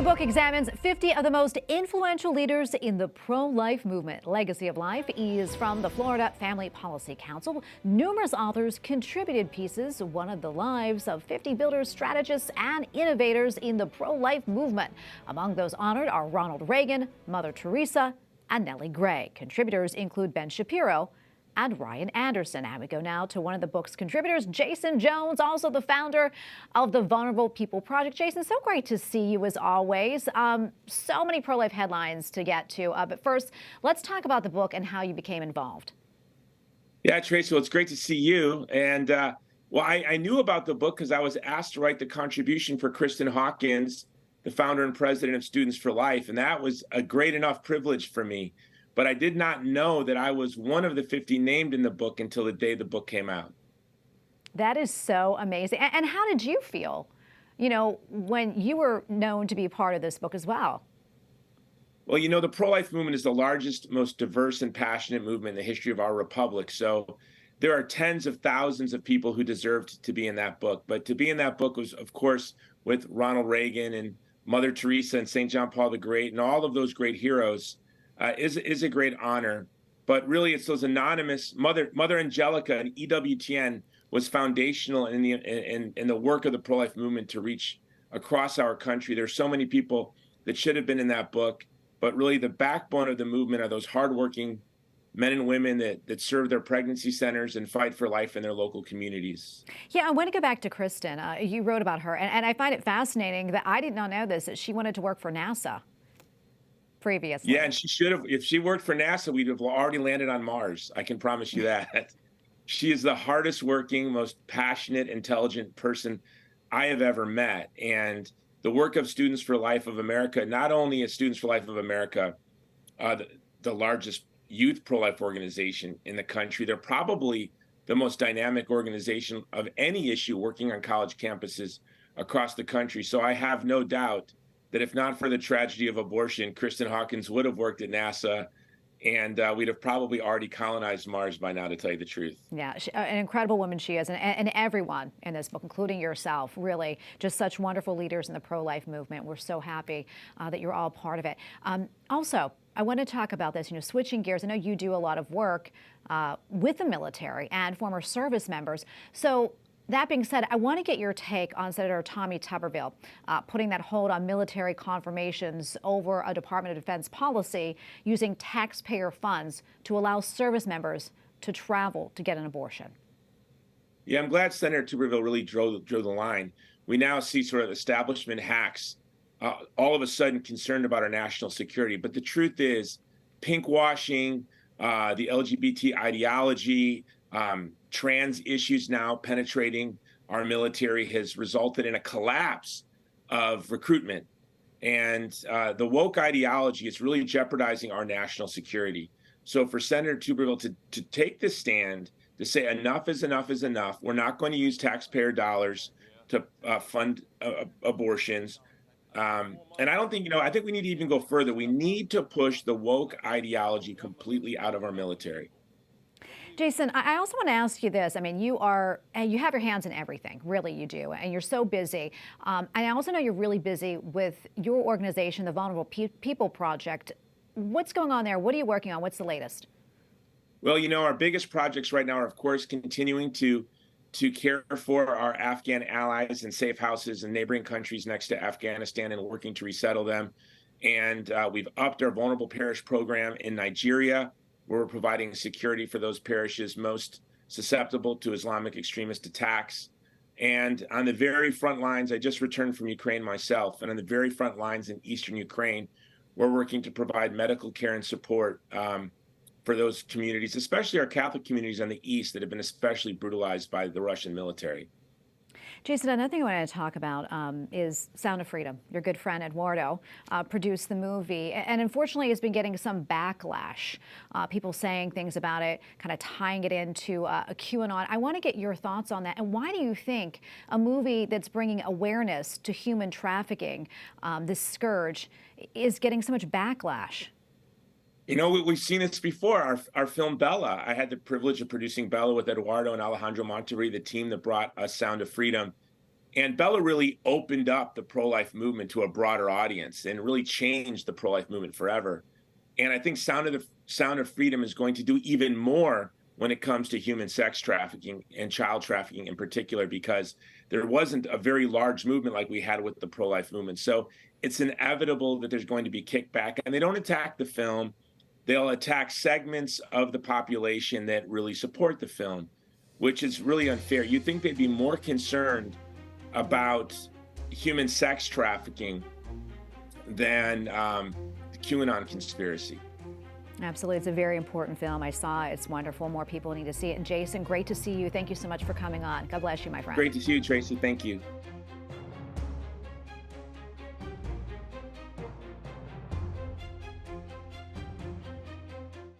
new book examines 50 of the most influential leaders in the pro-life movement. Legacy of Life is from the Florida Family Policy Council. Numerous authors contributed pieces, one of the lives of 50 builders, strategists, and innovators in the pro-life movement. Among those honored are Ronald Reagan, Mother Teresa, and Nellie Gray. Contributors include Ben Shapiro and Ryan Anderson. And we go now to one of the book's contributors, Jason Jones, also the founder of the Vulnerable People Project. Jason, so great to see you as always. So many pro-life headlines to get to. But first, let's talk about the book and how you became involved. Yeah, Tracy, well, it's great to see you. And I knew about the book because I was asked to write the contribution for Kristan Hawkins, the founder and president of Students for Life. And that was a great enough privilege for me. But I did not know that I was one of the 50 named in the book until the day the book came out. That is so amazing. And how did you feel, when you were known to be part of this book as well? Well, the pro-life movement is the largest, most diverse and passionate movement in the history of our republic. So there are tens of thousands of people who deserved to be in that book. But to be in that book was, of course, with Ronald Reagan and Mother Teresa and St. John Paul the Great and all of those great heroes. Is a great honor, but really it's those anonymous Mother Angelica and EWTN was foundational in the work of the pro-life movement to reach across our country. There's so many people that should have been in that book, but really the backbone of the movement are those hardworking men and women that serve their pregnancy centers and fight for life in their local communities. Yeah, I want to go back to Kristan. You wrote about her, and I find it fascinating that I did not know this, that she wanted to work for NASA previously. Yeah, and she should have. If she worked for NASA, we'd have already landed on Mars. I can promise you that. She is the hardest working, most passionate, intelligent person I have ever met. And the work of Students for Life of America, not only is Students for Life of America the largest youth pro-life organization in the country, they're probably the most dynamic organization of any issue working on college campuses across the country. So I have no doubt that if not for the tragedy of abortion, Kristan Hawkins would have worked at NASA, and we'd have probably already colonized Mars by now, to tell you the truth. Yeah, an incredible woman she is, and everyone in this book, including yourself, really just such wonderful leaders in the pro-life movement. We're so happy that you're all part of it. Also, I want to talk about this, switching gears. I know you do a lot of work with the military and former service members. So that being said, I want to get your take on Senator Tommy Tuberville putting that hold on military confirmations over a Department of Defense policy using taxpayer funds to allow service members to travel to get an abortion. Yeah, I'm glad Senator Tuberville really drew the line. We now see sort of establishment hacks all of a sudden concerned about our national security. But the truth is, pinkwashing, the LGBT ideology, trans issues now penetrating our military has resulted in a collapse of recruitment. And the woke ideology is really jeopardizing our national security. So for Senator Tuberville to take this stand, to say enough is enough is enough, we're not going to use taxpayer dollars to fund abortions. And I don't think, I think we need to even go further. We need to push the woke ideology completely out of our military. Jason, I also want to ask you this. I mean, you have your hands in everything, really you do, and you're so busy. I also know you're really busy with your organization, the Vulnerable People Project. What's going on there? What are you working on? What's the latest? Well, our biggest projects right now are, of course, continuing to care for our Afghan allies in safe houses in neighboring countries next to Afghanistan and working to resettle them. And we've upped our vulnerable parish program in Nigeria, where we're providing security for those parishes most susceptible to Islamic extremist attacks. And on the very front lines, I just returned from Ukraine myself, and on the very front lines in eastern Ukraine, we're working to provide medical care and support for those communities, especially our Catholic communities on the east that have been especially brutalized by the Russian military. Jason, another thing I want to talk about is Sound of Freedom. Your good friend Eduardo produced the movie, and unfortunately has been getting some backlash. People saying things about it, kind of tying it into a QAnon. I want to get your thoughts on that. And why do you think a movie that's bringing awareness to human trafficking, this scourge, is getting so much backlash? We've seen this before. Our film Bella. I had the privilege of producing Bella with Eduardo and Alejandro Monterrey, the team that brought us Sound of Freedom. And Bella really opened up the pro-life movement to a broader audience and really changed the pro-life movement forever. And I think Sound of Freedom is going to do even more when it comes to human sex trafficking and child trafficking in particular, because there wasn't a very large movement like we had with the pro-life movement. So it's inevitable that there's going to be kickback, and they don't attack the film. They'll attack segments of the population that really support the film, which is really unfair. You'd think they'd be more concerned about human sex trafficking than the QAnon conspiracy. Absolutely. It's a very important film. I saw it. It's wonderful. More people need to see it. And Jason, great to see you. Thank you so much for coming on. God bless you, my friend. Great to see you, Tracy. Thank you.